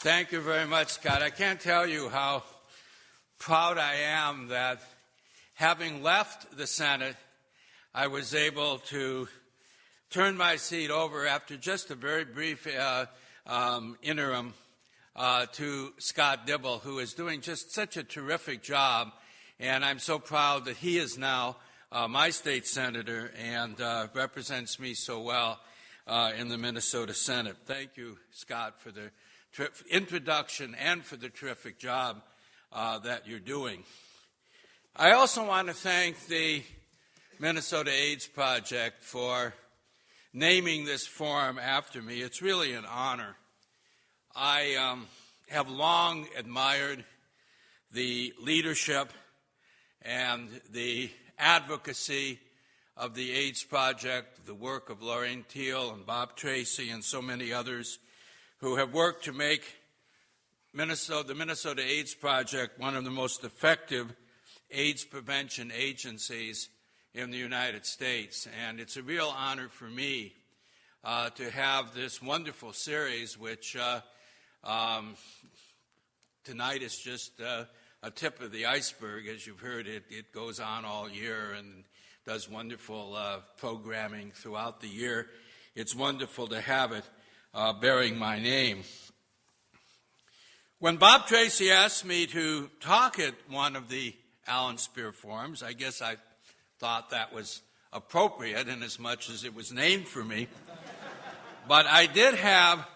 Thank you very much, Scott. I can't tell you how proud I am that having left the Senate, I was able to turn my seat over after just a very brief interim to Scott Dibble, who is doing just such a terrific job. And I'm so proud that he is now my state senator and represents me so well in the Minnesota Senate. Thank you, Scott, for the introduction and for the terrific job that you're doing. I also want to thank the Minnesota AIDS Project for naming this forum after me. It's really an honor. I have long admired the leadership and the advocacy of the AIDS Project, the work of Lorraine Teal and Bob Tracy and so many others who have worked to make the Minnesota AIDS Project one of the most effective AIDS prevention agencies in the United States. And it's a real honor for me to have this wonderful series, which tonight is just a tip of the iceberg. As you've heard, it goes on all year and does wonderful programming throughout the year. It's wonderful to have it bearing my name. When Bob Tracy asked me to talk at one of the Allan Spear Forums, I guess I thought that was appropriate in as much as it was named for me. But I did have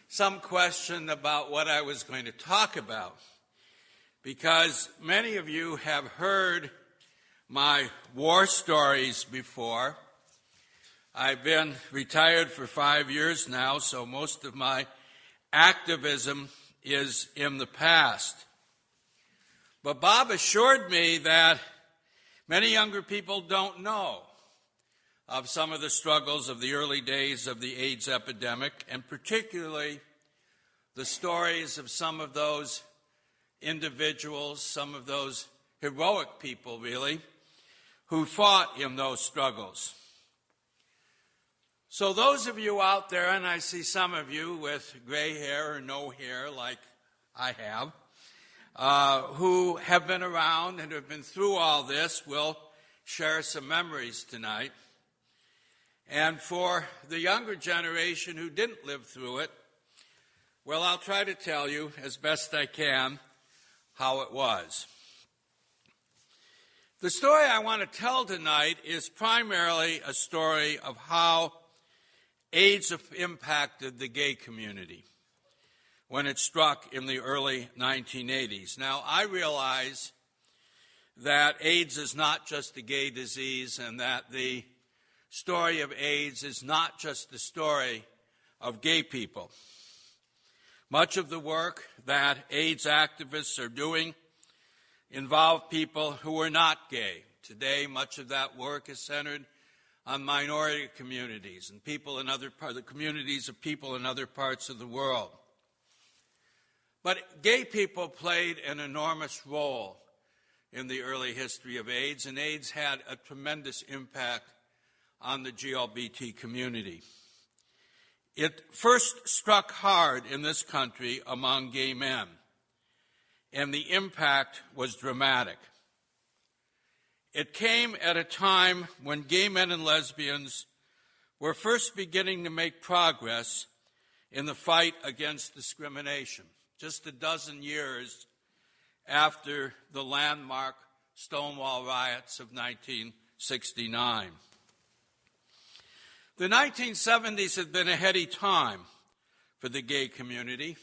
some question about what I was going to talk about, because many of you have heard my war stories before. I've been retired for 5 years now, so most of my activism is in the past. But Bob assured me that many younger people don't know of some of the struggles of the early days of the AIDS epidemic, and particularly the stories of some of those individuals, some of those heroic people, really, who fought in those struggles. So those of you out there, and I see some of you with gray hair or no hair like I have, who have been around and have been through all this, will share some memories tonight. And for the younger generation who didn't live through it, well, I'll try to tell you as best I can how it was. The story I want to tell tonight is primarily a story of how AIDS impacted the gay community when it struck in the early 1980s. Now, I realize that AIDS is not just a gay disease and that the story of AIDS is not just the story of gay people. Much of the work that AIDS activists are doing involve people who are not gay. Today, much of that work is centered on minority communities and people in the communities of people in other parts of the world. But gay people played an enormous role in the early history of AIDS, and AIDS had a tremendous impact on the GLBT community. It first struck hard in this country among gay men, and the impact was dramatic. It came at a time when gay men and lesbians were first beginning to make progress in the fight against discrimination, just a dozen years after the landmark Stonewall riots of 1969. The 1970s had been a heady time for the gay community.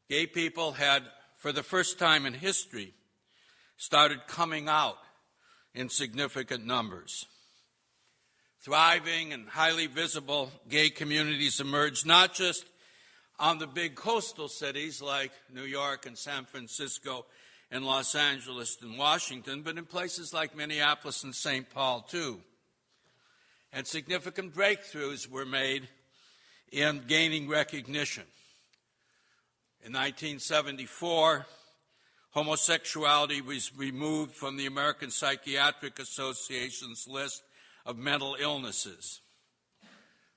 Gay people had, for the first time in history, started coming out in significant numbers. Thriving and highly visible gay communities emerged not just on the big coastal cities like New York and San Francisco and Los Angeles and Washington, but in places like Minneapolis and St. Paul too. And significant breakthroughs were made in gaining recognition. In 1974, homosexuality was removed from the American Psychiatric Association's list of mental illnesses.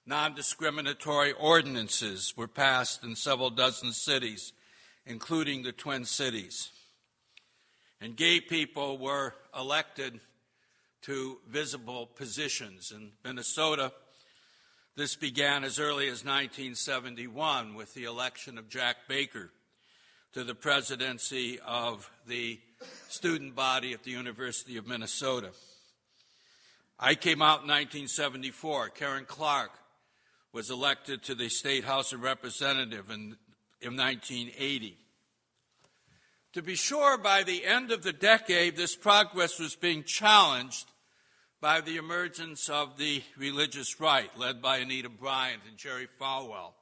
Non-discriminatory ordinances were passed in several dozen cities, including the Twin Cities. And gay people were elected to visible positions. In Minnesota, this began as early as 1971 with the election of Jack Baker to the presidency of the student body at the University of Minnesota. I came out in 1974. Karen Clark was elected to the State House of Representatives in 1980. To be sure, by the end of the decade, this progress was being challenged by the emergence of the religious right, led by Anita Bryant and Jerry Falwell.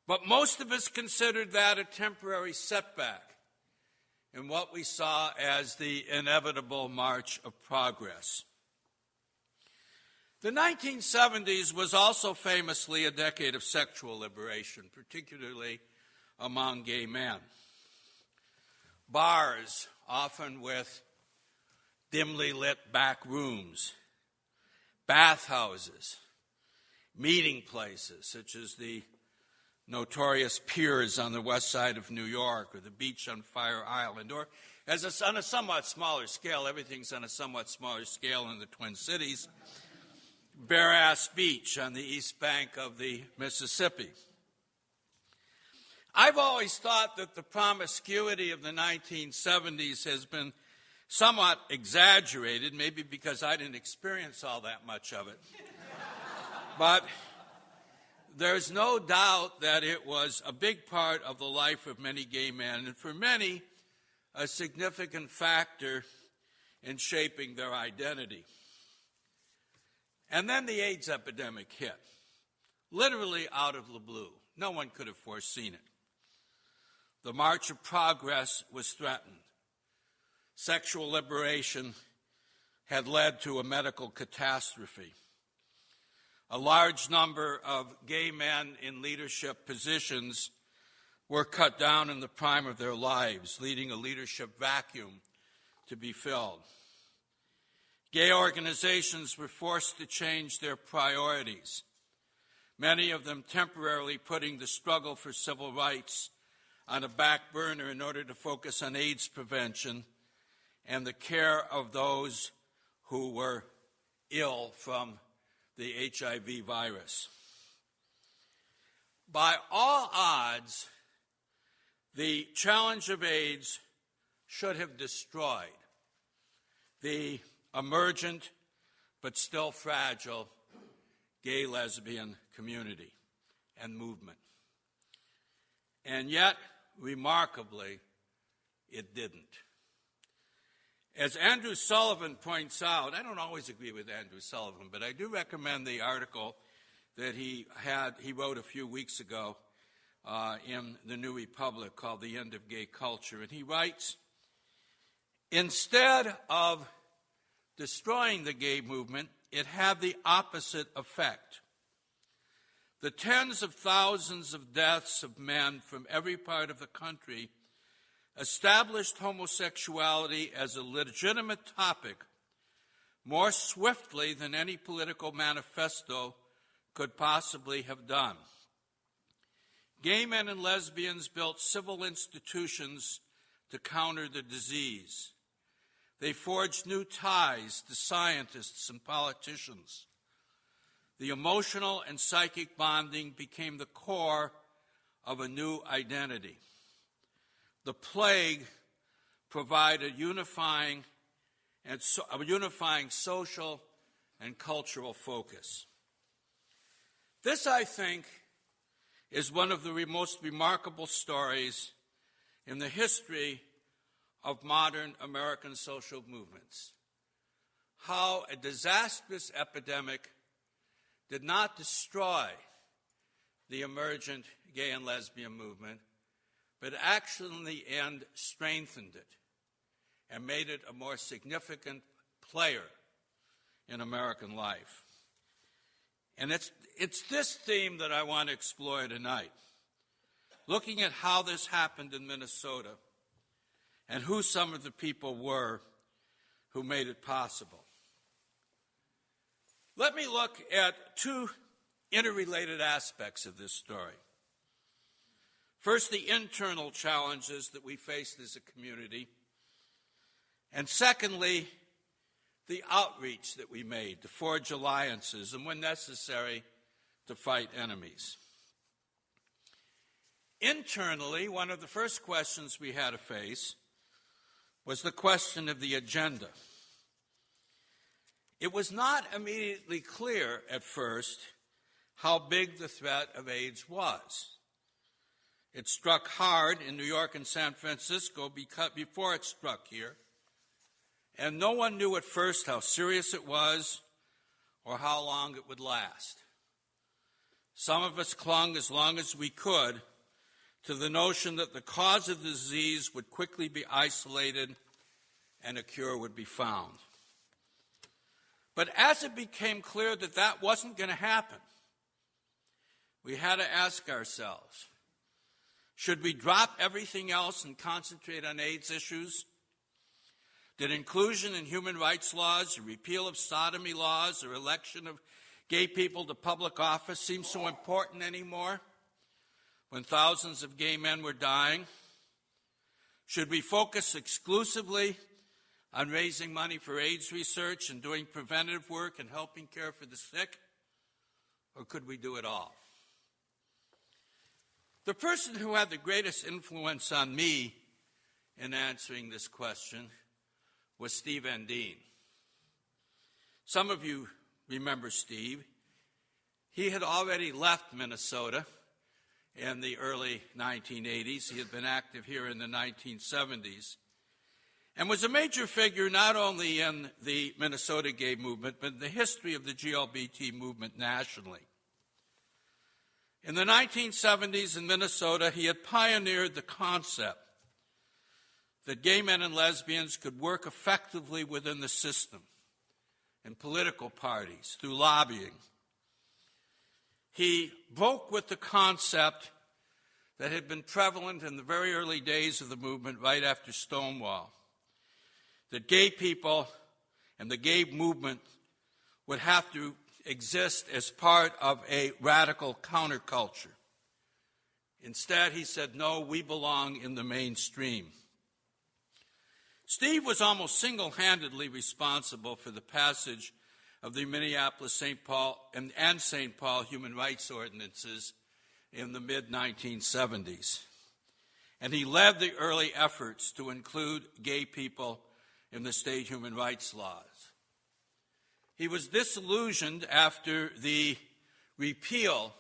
But most of us considered that a temporary setback in what we saw as the inevitable march of progress. The 1970s was also famously a decade of sexual liberation, particularly among gay men. Bars, often with dimly lit back rooms, bathhouses, meeting places such as the notorious piers on the west side of New York or the beach on Fire Island, or on a somewhat smaller scale, everything's on a somewhat smaller scale in the Twin Cities, Bear Ass Beach on the east bank of the Mississippi. I've always thought that the promiscuity of the 1970s has been somewhat exaggerated, maybe because I didn't experience all that much of it. But there's no doubt that it was a big part of the life of many gay men, and for many, a significant factor in shaping their identity. And then the AIDS epidemic hit, literally out of the blue. No one could have foreseen it. The march of progress was threatened. Sexual liberation had led to a medical catastrophe. A large number of gay men in leadership positions were cut down in the prime of their lives, leaving a leadership vacuum to be filled. Gay organizations were forced to change their priorities, many of them temporarily putting the struggle for civil rights on a back burner in order to focus on AIDS prevention and the care of those who were ill from the HIV virus. By all odds, the challenge of AIDS should have destroyed the emergent but still fragile gay lesbian community and movement. And yet, remarkably, it didn't. As Andrew Sullivan points out, I don't always agree with Andrew Sullivan, but I do recommend the article that he wrote a few weeks ago in the New Republic called The End of Gay Culture. And he writes, instead of destroying the gay movement, it had the opposite effect. The tens of thousands of deaths of men from every part of the country established homosexuality as a legitimate topic more swiftly than any political manifesto could possibly have done. Gay men and lesbians built civil institutions to counter the disease. They forged new ties to scientists and politicians. The emotional and psychic bonding became the core of a new identity. The plague provided a unifying social and cultural focus. This, I think, is one of the most remarkable stories in the history of modern American social movements. How a disastrous epidemic did not destroy the emergent gay and lesbian movement, but actually in the end strengthened it and made it a more significant player in American life. And it's this theme that I want to explore tonight, looking at how this happened in Minnesota and who some of the people were who made it possible. Let me look at two interrelated aspects of this story. First, the internal challenges that we faced as a community. And secondly, the outreach that we made to forge alliances and, when necessary, to fight enemies. Internally, one of the first questions we had to face was the question of the agenda. It was not immediately clear at first how big the threat of AIDS was. It struck hard in New York and San Francisco before it struck here, and no one knew at first how serious it was or how long it would last. Some of us clung as long as we could to the notion that the cause of the disease would quickly be isolated and a cure would be found. But as it became clear that that wasn't going to happen, we had to ask ourselves, should we drop everything else and concentrate on AIDS issues? Did inclusion in human rights laws, a repeal of sodomy laws, or election of gay people to public office seem so important anymore when thousands of gay men were dying? Should we focus exclusively on raising money for AIDS research and doing preventative work and helping care for the sick? Or could we do it all? The person who had the greatest influence on me in answering this question was Steve Endine. Some of you remember Steve. He had already left Minnesota in the early 1980s. He had been active here in the 1970s and was a major figure not only in the Minnesota gay movement, but in the history of the GLBT movement nationally. In the 1970s in Minnesota, he had pioneered the concept that gay men and lesbians could work effectively within the system and political parties through lobbying. He broke with the concept that had been prevalent in the very early days of the movement right after Stonewall, that gay people and the gay movement would have to exist as part of a radical counterculture. Instead, he said, no, we belong in the mainstream. Steve was almost single-handedly responsible for the passage of the Minneapolis St. Paul and St. Paul human rights ordinances in the mid-1970s. And he led the early efforts to include gay people in the state human rights laws. He was disillusioned after the repeal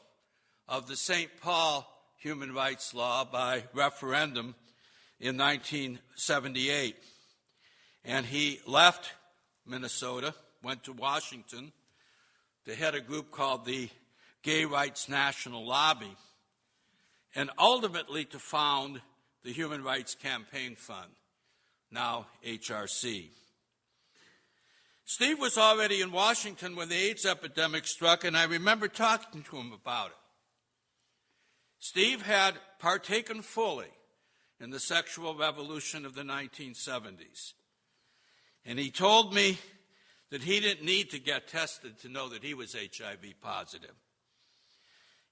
of the St. Paul human rights law by referendum in 1978. And he left Minnesota, went to Washington to head a group called the Gay Rights National Lobby, and ultimately to found the Human Rights Campaign Fund, now HRC. Steve was already in Washington when the AIDS epidemic struck, and I remember talking to him about it. Steve had partaken fully in the sexual revolution of the 1970s. And he told me that he didn't need to get tested to know that he was HIV positive.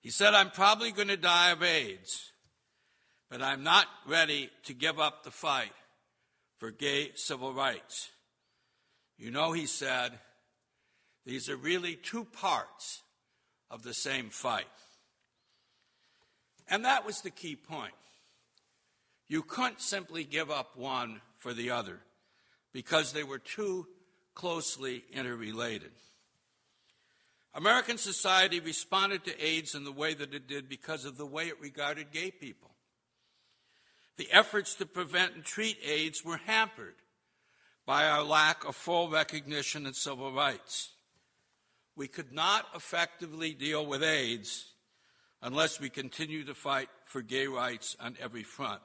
He said, I'm probably going to die of AIDS, but I'm not ready to give up the fight for gay civil rights. You know, he said, these are really two parts of the same fight. And that was the key point. You couldn't simply give up one for the other because they were too closely interrelated. American society responded to AIDS in the way that it did because of the way it regarded gay people. The efforts to prevent and treat AIDS were hampered by our lack of full recognition and civil rights. We could not effectively deal with AIDS unless we continue to fight for gay rights on every front.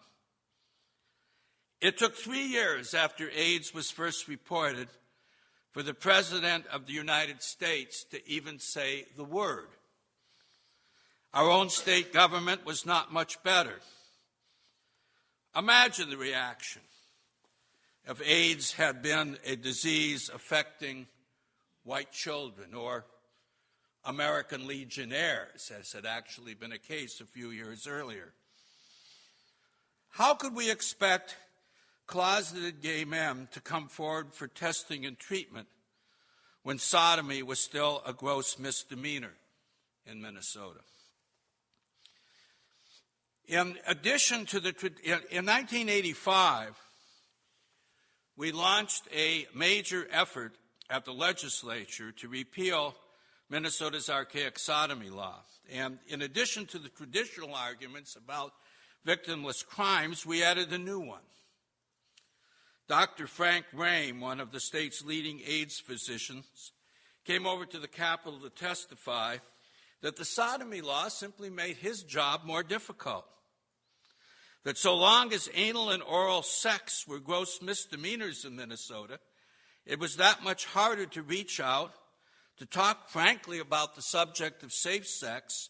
It took 3 years after AIDS was first reported for the President of the United States to even say the word. Our own state government was not much better. Imagine the reaction if AIDS had been a disease affecting white children or American legionnaires, as had actually been a case a few years earlier. How could we expect closeted gay men to come forward for testing and treatment when sodomy was still a gross misdemeanor in Minnesota? In addition to in 1985, we launched a major effort at the legislature to repeal Minnesota's archaic sodomy law. And in addition to the traditional arguments about victimless crimes, we added a new one. Dr. Frank Rame, one of the state's leading AIDS physicians, came over to the Capitol to testify that the sodomy law simply made his job more difficult. That so long as anal and oral sex were gross misdemeanors in Minnesota, it was that much harder to reach out, to talk frankly about the subject of safe sex,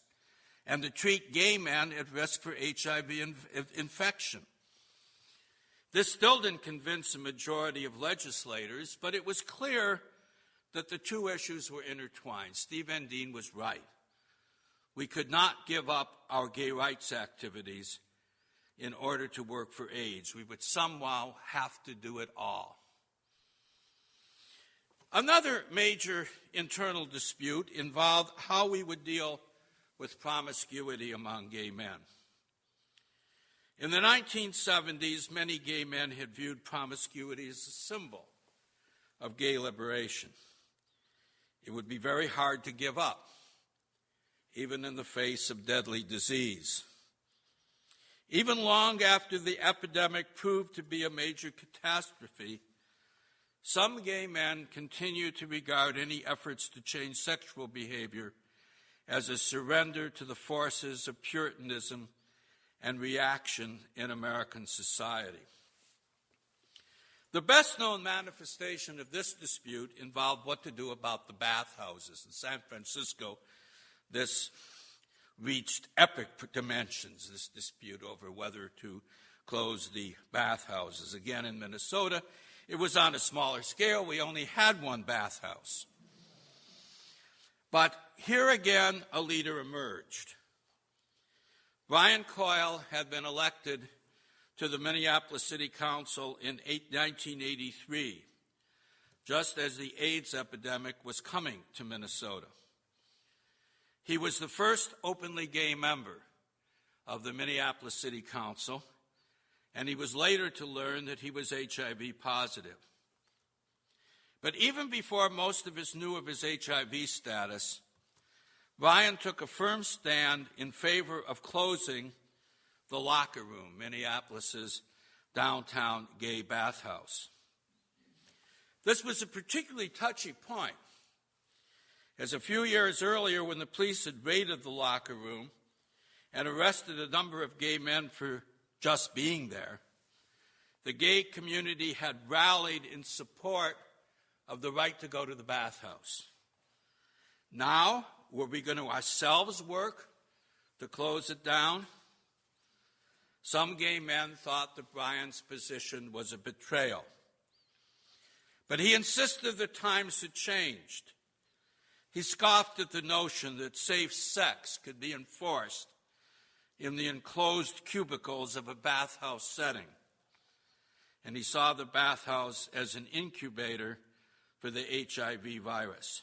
and to treat gay men at risk for HIV infection. This still didn't convince a majority of legislators, but it was clear that the two issues were intertwined. Steve Endine was right. We could not give up our gay rights activities in order to work for AIDS. We would somehow have to do it all. Another major internal dispute involved how we would deal with promiscuity among gay men. In the 1970s, many gay men had viewed promiscuity as a symbol of gay liberation. It would be very hard to give up, even in the face of deadly disease. Even long after the epidemic proved to be a major catastrophe, some gay men continue to regard any efforts to change sexual behavior as a surrender to the forces of Puritanism and reaction in American society. The best-known manifestation of this dispute involved what to do about the bathhouses. In San Francisco, this reached epic dimensions, this dispute over whether to close the bathhouses. Again, in Minnesota, it was on a smaller scale. We only had one bathhouse. But here again, a leader emerged. Brian Coyle had been elected to the Minneapolis City Council in 1983, just as the AIDS epidemic was coming to Minnesota. He was the first openly gay member of the Minneapolis City Council, and he was later to learn that he was HIV positive. But even before most of us knew of his HIV status, Brian took a firm stand in favor of closing the Locker Room, Minneapolis's downtown gay bathhouse. This was a particularly touchy point, as a few years earlier, when the police had raided the Locker Room and arrested a number of gay men for just being there, the gay community had rallied in support of the right to go to the bathhouse. Now, were we going to ourselves work to close it down? Some gay men thought that Brian's position was a betrayal. But he insisted that times had changed. He scoffed at the notion that safe sex could be enforced in the enclosed cubicles of a bathhouse setting. And he saw the bathhouse as an incubator for the HIV virus.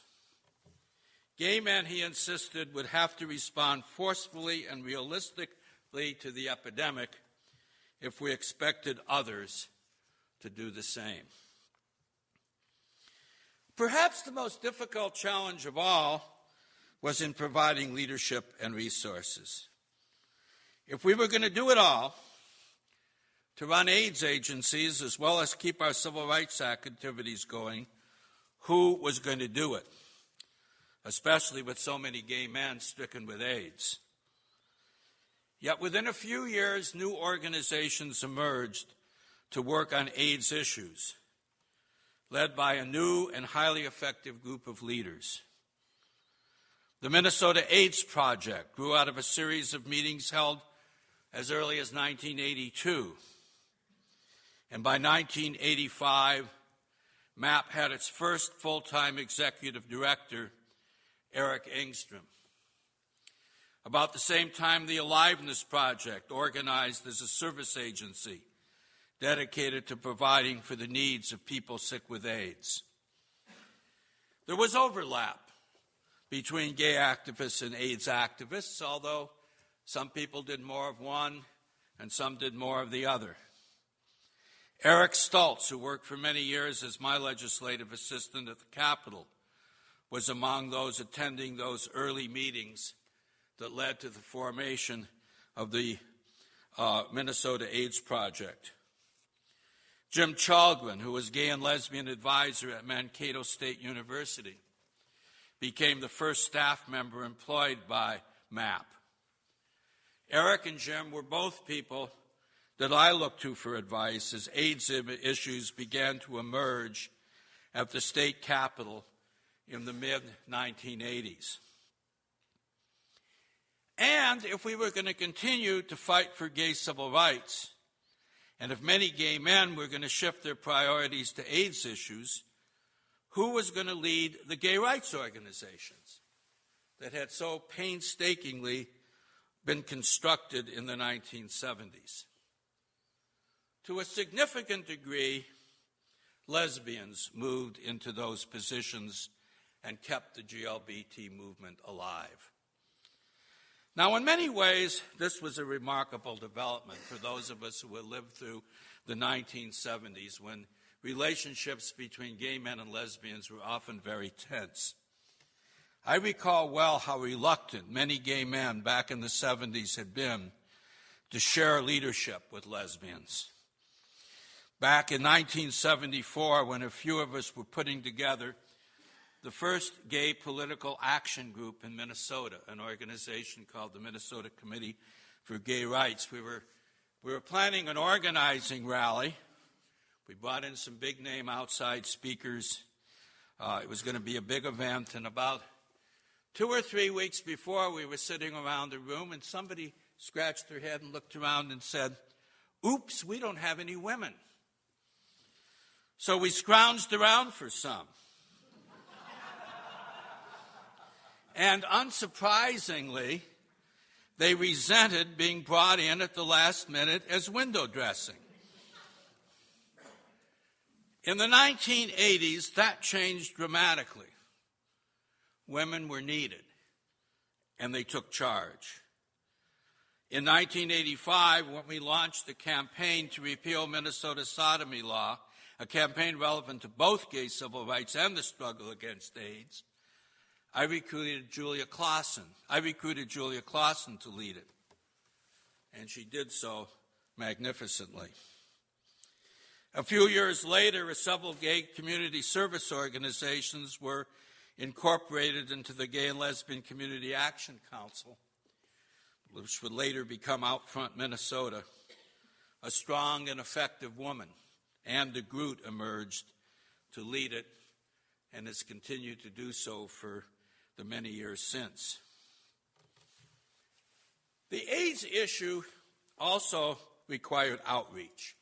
Gay men, he insisted, would have to respond forcefully and realistically to the epidemic if we expected others to do the same. Perhaps the most difficult challenge of all was in providing leadership and resources. If we were going to do it all, to run AIDS agencies as well as keep our civil rights activities going, who was going to do it? Especially with so many gay men stricken with AIDS. Yet within a few years, new organizations emerged to work on AIDS issues, led by a new and highly effective group of leaders. The Minnesota AIDS Project grew out of a series of meetings held as early as 1982. And by 1985, MAP had its first full-time executive director, Eric Engstrom. About the same time, the Aliveness Project, organized as a service agency dedicated to providing for the needs of people sick with AIDS. There was overlap between gay activists and AIDS activists, although some people did more of one and some did more of the other. Eric Stultz, who worked for many years as my legislative assistant at the Capitol, was among those attending those early meetings that led to the formation of the Minnesota AIDS Project. Jim Chalgren, who was gay and lesbian advisor at Mankato State University, became the first staff member employed by MAP. Eric and Jim were both people that I looked to for advice as AIDS issues began to emerge at the state capitol in the mid-1980s. And if we were going to continue to fight for gay civil rights, and if many gay men were going to shift their priorities to AIDS issues, who was going to lead the gay rights organizations that had so painstakingly been constructed in the 1970s? To a significant degree, lesbians moved into those positions and kept the GLBT movement alive. Now, in many ways, this was a remarkable development for those of us who had lived through the 1970s when relationships between gay men and lesbians were often very tense. I recall well how reluctant many gay men back in the 70s had been to share leadership with lesbians. Back in 1974, when a few of us were putting together the first gay political action group in Minnesota, an organization called the Minnesota Committee for Gay Rights, we were planning an organizing rally. We brought in some big-name outside speakers. It was going to be a big event, and about 2 or 3 weeks before, we were sitting around the room, and somebody scratched their head and looked around and said, "Oops, we don't have any women." So we scrounged around for some. And unsurprisingly, they resented being brought in at the last minute as window dressing. In the 1980s, that changed dramatically. Women were needed, and they took charge. In 1985, when we launched the campaign to repeal Minnesota's sodomy law, a campaign relevant to both gay civil rights and the struggle against AIDS, I recruited Julia Clausen to lead it, and she did so magnificently. A few years later, several gay community service organizations were incorporated into the Gay and Lesbian Community Action Council, which would later become Outfront Minnesota. A strong and effective woman, Anne DeGroot, emerged to lead it and has continued to do so for the many years since. The AIDS issue also required outreach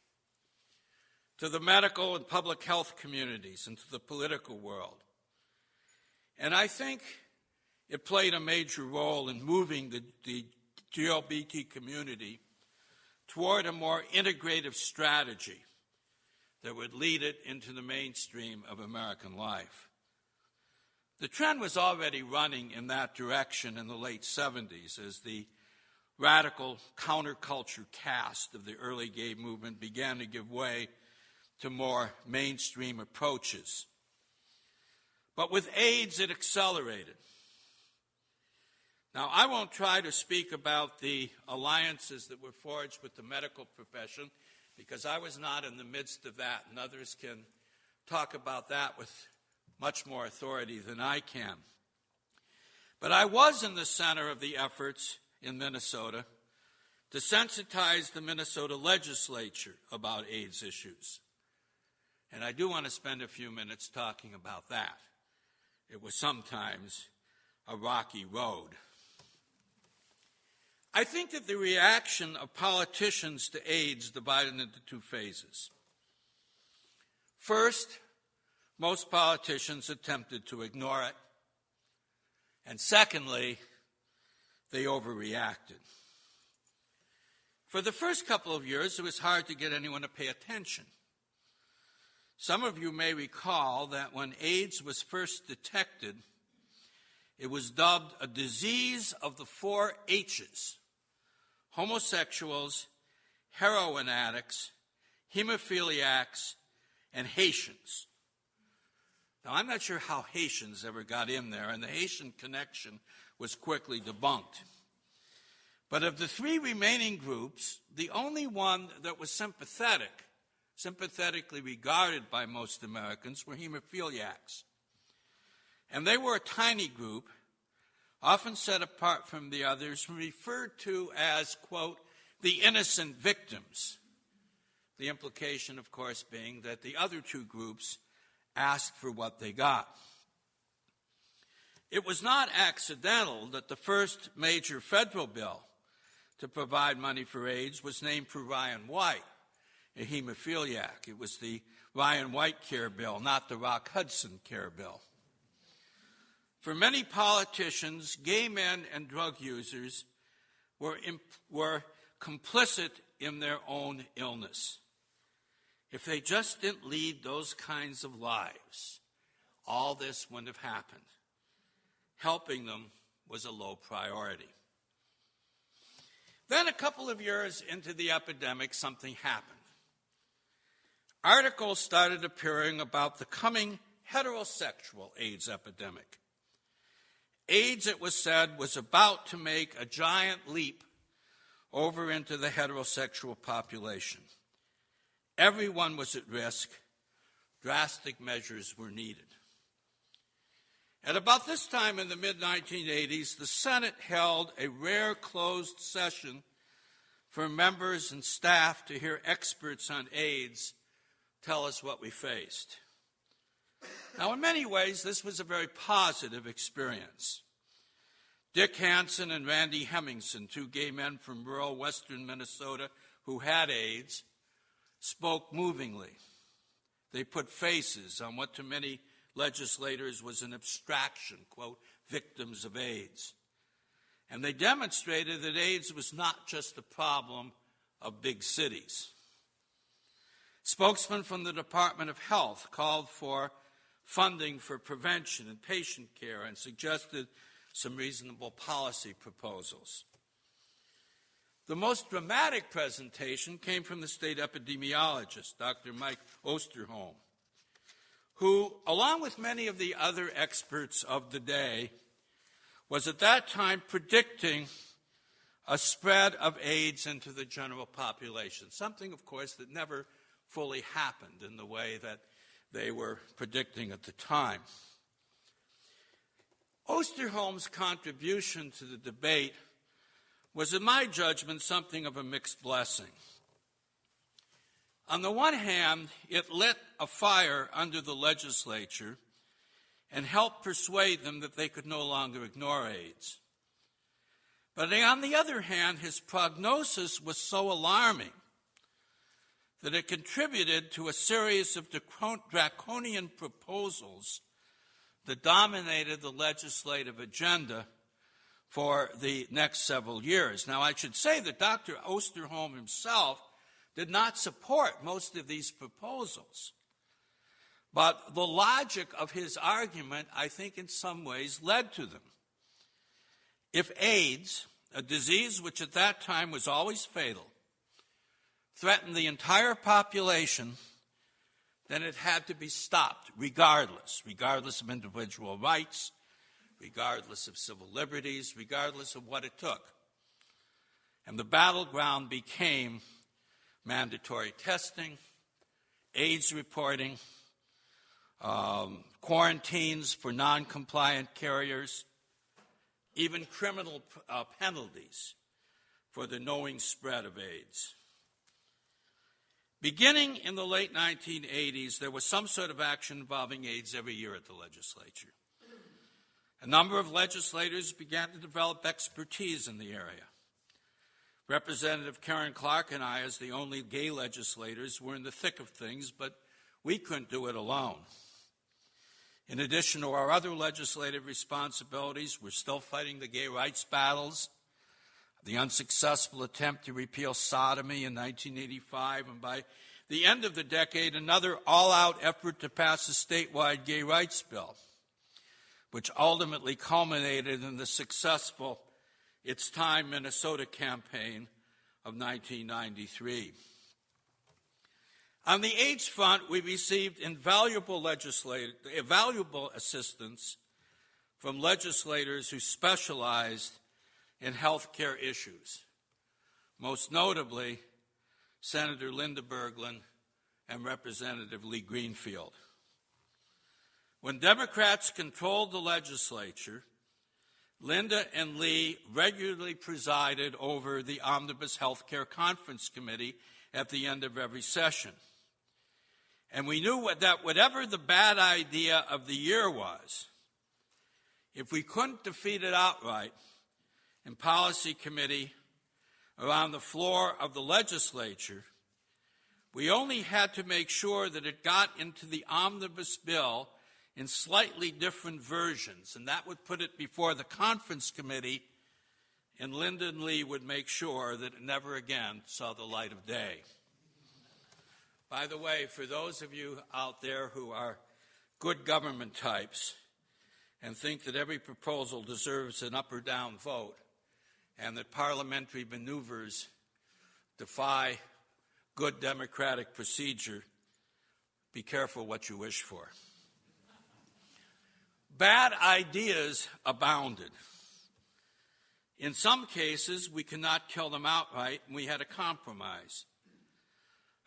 to the medical and public health communities and to the political world. And I think it played a major role in moving the GLBT community toward a more integrative strategy that would lead it into the mainstream of American life. The trend was already running in that direction in the late 70s as the radical counterculture cast of the early gay movement began to give way to more mainstream approaches. But with AIDS, it accelerated. Now, I won't try to speak about the alliances that were forged with the medical profession because I was not in the midst of that, and others can talk about that with much more authority than I can. But I was in the center of the efforts in Minnesota to sensitize the Minnesota legislature about AIDS issues. And I do want to spend a few minutes talking about that. It was sometimes a rocky road. I think that the reaction of politicians to AIDS divided into 2 phases. First, most politicians attempted to ignore it And secondly, they overreacted. For the first couple of years, it was hard to get anyone to pay attention. Some of you may recall that when AIDS was first detected, it was dubbed a disease of the 4 H's: homosexuals, heroin addicts, hemophiliacs, and Haitians. Now, I'm not sure how Haitians ever got in there, and the Haitian connection was quickly debunked. But of the 3 remaining groups, the only one that was sympathetically regarded by most Americans, were hemophiliacs. And they were a tiny group, often set apart from the others, referred to as, quote, the innocent victims. The implication, of course, being that the other 2 groups asked for what they got. It was not accidental that the first major federal bill to provide money for AIDS was named for Ryan White, a hemophiliac. It was the Ryan White Care Bill, not the Rock Hudson Care Bill. For many politicians, gay men and drug users were complicit in their own illness. If they just didn't lead those kinds of lives, all this wouldn't have happened. Helping them was a low priority. Then a couple of years into the epidemic, something happened. Articles started appearing about the coming heterosexual AIDS epidemic. AIDS, it was said, was about to make a giant leap over into the heterosexual population. Everyone was at risk. Drastic measures were needed. At about this time in the mid-1980s, the Senate held a rare closed session for members and staff to hear experts on AIDS tell us what we faced. Now, in many ways, this was a very positive experience. Dick Hansen and Randy Hemmingson, 2 gay men from rural western Minnesota who had AIDS, spoke movingly. They put faces on what to many legislators was an abstraction, quote, victims of AIDS. And they demonstrated that AIDS was not just a problem of big cities. Spokesmen from the Department of Health called for funding for prevention and patient care and suggested some reasonable policy proposals. The most dramatic presentation came from the state epidemiologist, Dr. Mike Osterholm, who, along with many of the other experts of the day, was at that time predicting a spread of AIDS into the general population, something, of course, that never fully happened in the way that they were predicting at the time. Osterholm's contribution to the debate was, in my judgment, something of a mixed blessing. On the one hand, it lit a fire under the legislature and helped persuade them that they could no longer ignore AIDS. But on the other hand, his prognosis was so alarming that it contributed to a series of draconian proposals that dominated the legislative agenda for the next several years. Now, I should say that Dr. Osterholm himself did not support most of these proposals. But the logic of his argument, I think, in some ways led to them. If AIDS, a disease which at that time was always fatal, threatened the entire population, then it had to be stopped, regardless of individual rights, regardless of civil liberties, regardless of what it took. And the battleground became mandatory testing, AIDS reporting, quarantines for non-compliant carriers, even criminal penalties for the knowing spread of AIDS. Beginning in the late 1980s, there was some sort of action involving AIDS every year at the legislature. A number of legislators began to develop expertise in the area. Representative Karen Clark and I, as the only gay legislators, were in the thick of things, but we couldn't do it alone. In addition to our other legislative responsibilities, we're still fighting the gay rights battles, the unsuccessful attempt to repeal sodomy in 1985, and by the end of the decade, another all-out effort to pass a statewide gay rights bill, which ultimately culminated in the successful It's Time Minnesota campaign of 1993. On the AIDS front, we received invaluable assistance from legislators who specialized in health care issues, most notably Senator Linda Berglund and Representative Lee Greenfield. When Democrats controlled the legislature, Linda and Lee regularly presided over the Omnibus Health Care Conference Committee at the end of every session. And we knew that whatever the bad idea of the year was, if we couldn't defeat it outright in policy committee or on the floor of the legislature, we only had to make sure that it got into the omnibus bill in slightly different versions, and that would put it before the conference committee, and Linda and Lee would make sure that it never again saw the light of day. By the way, for those of you out there who are good government types and think that every proposal deserves an up or down vote and that parliamentary maneuvers defy good democratic procedure, be careful what you wish for. Bad ideas abounded. In some cases, we could not kill them outright, and we had a compromise.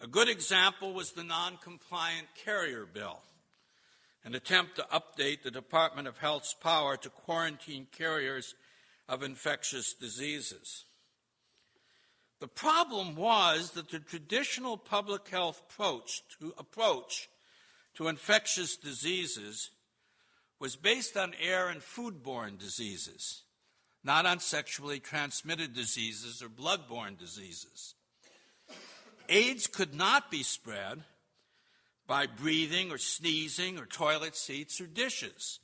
A good example was the non-compliant carrier bill, an attempt to update the Department of Health's power to quarantine carriers of infectious diseases. The problem was that the traditional public health approach to infectious diseases was based on air and foodborne diseases, not on sexually transmitted diseases or bloodborne diseases. AIDS could not be spread by breathing or sneezing or toilet seats or dishes.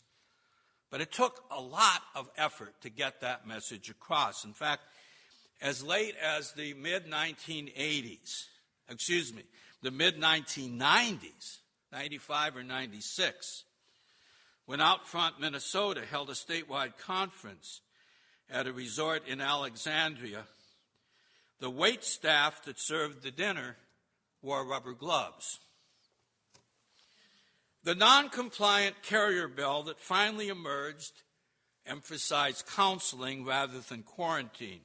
But it took a lot of effort to get that message across. In fact, as late as the mid-1990s, the mid-1990s, 95 or 96, when Outfront Minnesota held a statewide conference at a resort in Alexandria, the wait staff that served the dinner wore rubber gloves. The non-compliant carrier bill that finally emerged emphasized counseling rather than quarantine.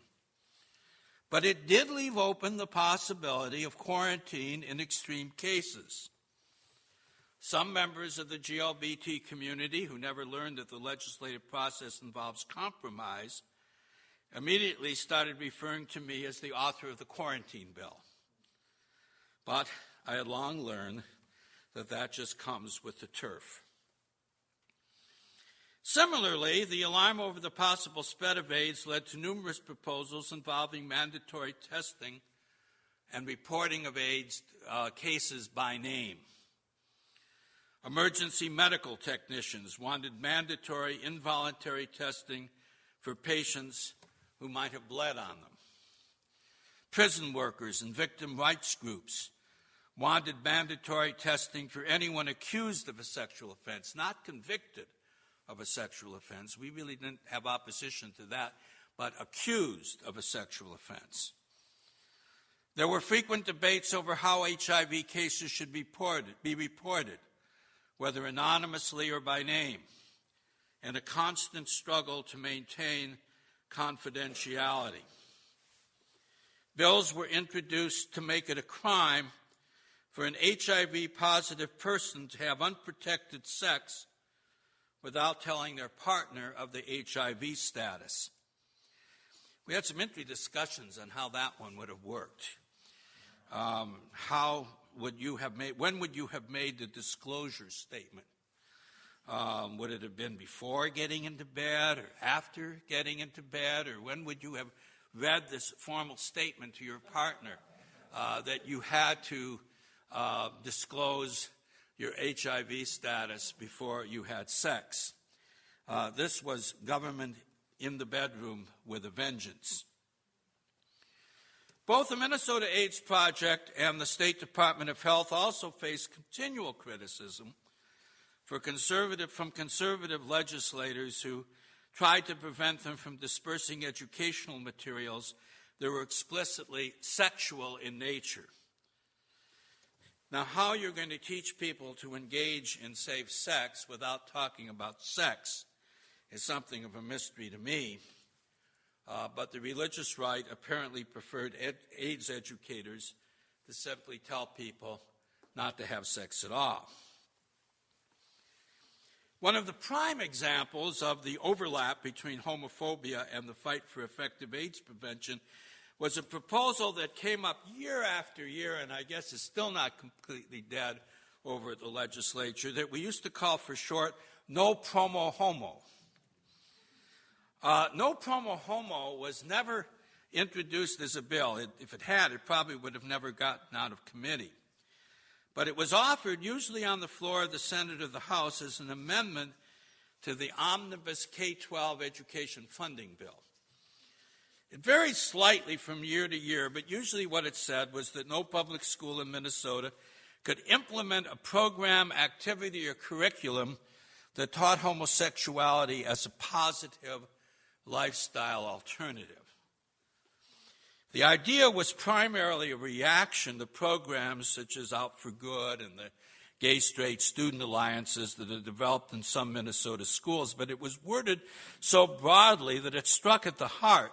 But it did leave open the possibility of quarantine in extreme cases. Some members of the GLBT community who never learned that the legislative process involves compromise immediately started referring to me as the author of the quarantine bill. But I had long learned that just comes with the turf. Similarly, the alarm over the possible spread of AIDS led to numerous proposals involving mandatory testing and reporting of AIDS cases by name. Emergency medical technicians wanted mandatory involuntary testing for patients who might have bled on them. Prison workers and victim rights groups wanted mandatory testing for anyone accused of a sexual offense, not convicted of a sexual offense. We really didn't have opposition to that, but accused of a sexual offense. There were frequent debates over how HIV cases should be reported, whether anonymously or by name, and a constant struggle to maintain confidentiality. Bills were introduced to make it a crime for an HIV-positive person to have unprotected sex without telling their partner of the HIV status. We had some interesting discussions on how that one would have worked. When would you have made the disclosure statement? Would it have been before getting into bed or after getting into bed? Or when would you have read this formal statement to your partner that you had to disclose your HIV status before you had sex. This was government in the bedroom with a vengeance. Both the Minnesota AIDS Project and the State Department of Health also face continual criticism from conservative legislators who tried to prevent them from dispersing educational materials that were explicitly sexual in nature. Now, how you're going to teach people to engage in safe sex without talking about sex is something of a mystery to me. But the religious right apparently preferred AIDS educators to simply tell people not to have sex at all. One of the prime examples of the overlap between homophobia and the fight for effective AIDS prevention was a proposal that came up year after year, and I guess is still not completely dead over at the legislature, that we used to call for short, no promo homo. No promo homo was never introduced as a bill. If it had, it probably would have never gotten out of committee. But it was offered usually on the floor of the Senate or the House as an amendment to the omnibus K-12 education funding bill. It varied slightly from year to year, but usually what it said was that no public school in Minnesota could implement a program, activity, or curriculum that taught homosexuality as a positive lifestyle alternative. The idea was primarily a reaction to programs such as Out for Good and the gay-straight student alliances that are developed in some Minnesota schools, but it was worded so broadly that it struck at the heart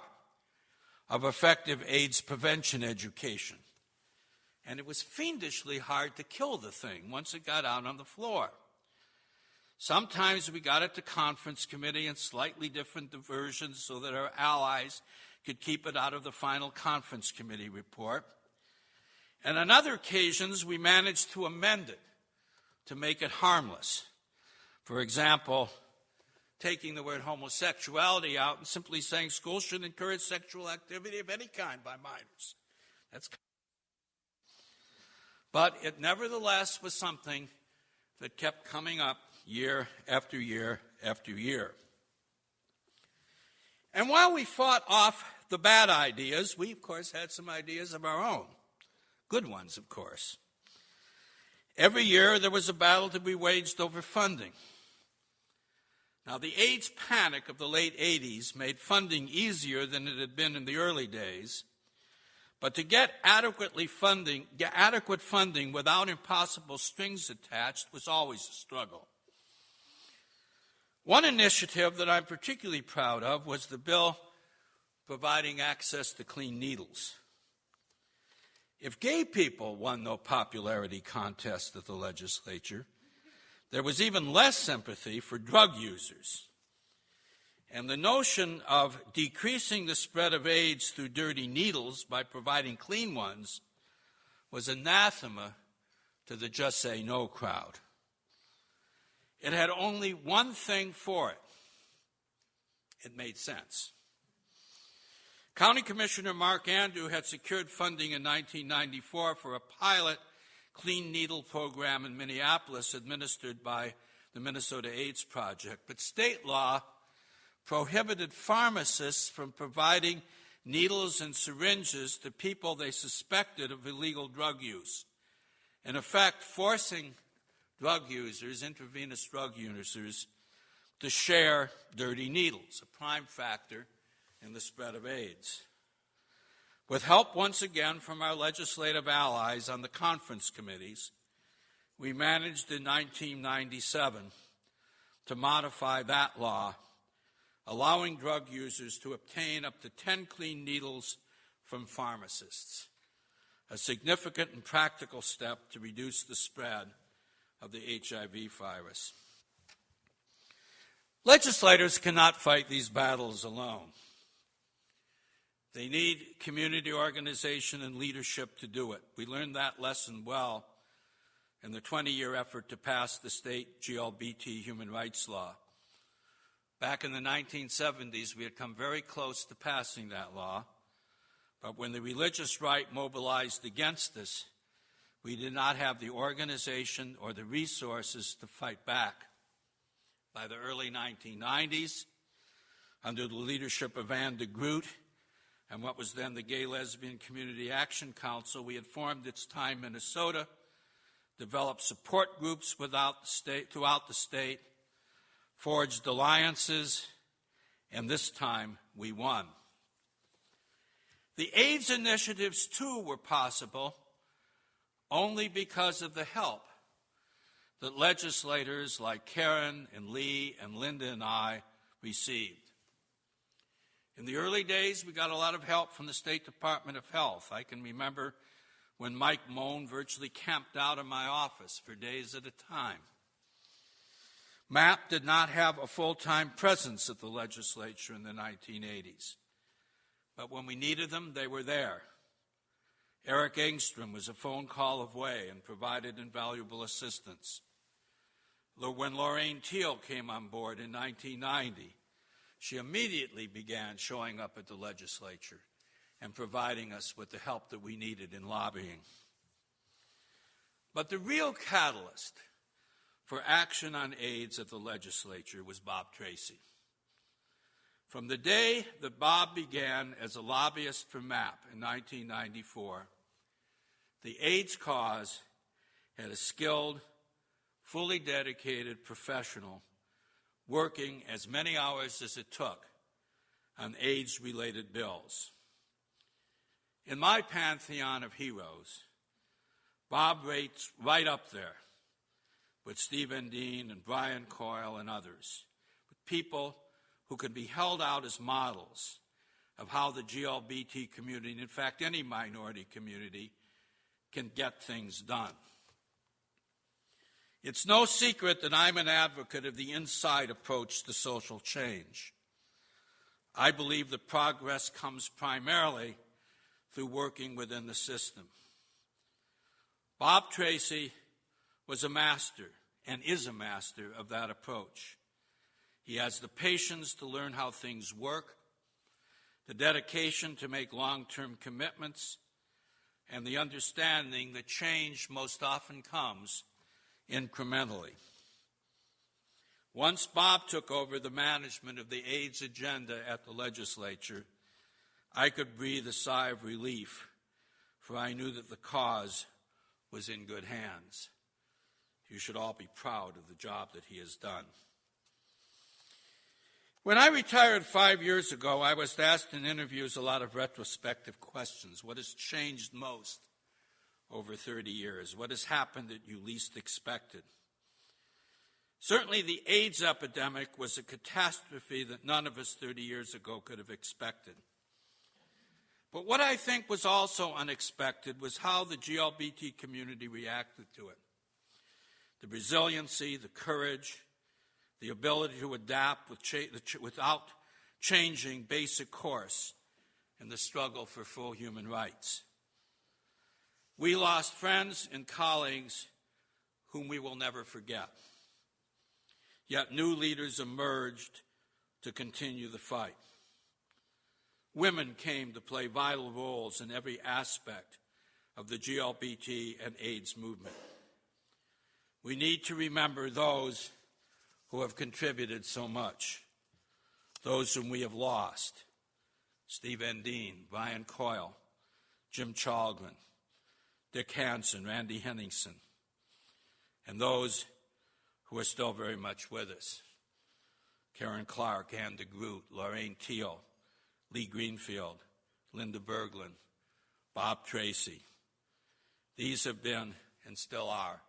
of effective AIDS prevention education. And it was fiendishly hard to kill the thing once it got out on the floor. Sometimes we got it to conference committee in slightly different versions so that our allies could keep it out of the final conference committee report. And on other occasions, we managed to amend it to make it harmless. For example, taking the word homosexuality out and simply saying schools should encourage sexual activity of any kind by minors. But it nevertheless was something that kept coming up year after year after year. And while we fought off the bad ideas, we, of course, had some ideas of our own. Good ones, of course. Every year there was a battle to be waged over funding. Now, the AIDS panic of the late 80s made funding easier than it had been in the early days, but to get adequate funding without impossible strings attached was always a struggle. One initiative that I'm particularly proud of was the bill providing access to clean needles. If gay people won no popularity contest at the legislature, there was even less sympathy for drug users. And the notion of decreasing the spread of AIDS through dirty needles by providing clean ones was anathema to the Just Say No crowd. It had only one thing for it. It made sense. County Commissioner Mark Andrew had secured funding in 1994 for a pilot clean needle program in Minneapolis administered by the Minnesota AIDS Project. But state law prohibited pharmacists from providing needles and syringes to people they suspected of illegal drug use. In effect, forcing drug users, intravenous drug users, to share dirty needles, a prime factor in the spread of AIDS. With help once again from our legislative allies on the conference committees, we managed in 1997 to modify that law, allowing drug users to obtain up to 10 clean needles from pharmacists, a significant and practical step to reduce the spread of the HIV virus. Legislators cannot fight these battles alone. They need community organization and leadership to do it. We learned that lesson well in the 20-year effort to pass the state GLBT human rights law. Back in the 1970s, we had come very close to passing that law, but when the religious right mobilized against us, We did not have the organization or the resources to fight back. By the early 1990s, under the leadership of Ann DeGroot and what was then the Gay Lesbian Community Action Council, we had formed its time Minnesota, developed support groups throughout the state, forged alliances, and this time we won. The AIDS initiatives, too, were possible only because of the help that legislators like Karen and Lee and Linda and I received. In the early days, we got a lot of help from the State Department of Health. I can remember when Mike Moan virtually camped out of my office for days at a time. MAP did not have a full-time presence at the legislature in the 1980s. But when we needed them, they were there. Eric Engstrom was a phone call away and provided invaluable assistance. When Lorraine Teal came on board in 1990, she immediately began showing up at the legislature and providing us with the help that we needed in lobbying. But the real catalyst for action on AIDS at the legislature was Bob Tracy. From the day that Bob began as a lobbyist for MAP in 1994, the AIDS cause had a skilled, fully dedicated professional working as many hours as it took on AIDS-related bills. In my pantheon of heroes, Bob rates right up there with Steve Endine and Brian Coyle and others, with people who can be held out as models of how the GLBT community, and in fact any minority community, can get things done. It's no secret that I'm an advocate of the inside approach to social change. I believe that progress comes primarily through working within the system. Bob Tracy was a master and is a master of that approach. He has the patience to learn how things work, the dedication to make long-term commitments, and the understanding that change most often comes incrementally. Once Bob took over the management of the AIDS agenda at the legislature, I could breathe a sigh of relief, for I knew that the cause was in good hands. You should all be proud of the job that he has done. When I retired 5 years ago, I was asked in interviews a lot of retrospective questions. What has changed most over 30 years? What has happened that you least expected? Certainly the AIDS epidemic was a catastrophe that none of us 30 years ago could have expected. But what I think was also unexpected was how the GLBT community reacted to it. The resiliency, the courage, the ability to adapt without changing basic course in the struggle for full human rights. We lost friends and colleagues whom we will never forget. Yet new leaders emerged to continue the fight. Women came to play vital roles in every aspect of the GLBT and AIDS movement. We need to remember those who have contributed so much, those whom we have lost: Steve Endine, Brian Coyle, Jim Chalgren, Dick Hansen, Randy Henningsen, and those who are still very much with us: Karen Clark, Ann DeGroot, Lorraine Teal, Lee Greenfield, Linda Berglund, Bob Tracy. These have been and still are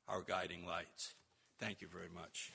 our guiding lights. Thank you very much.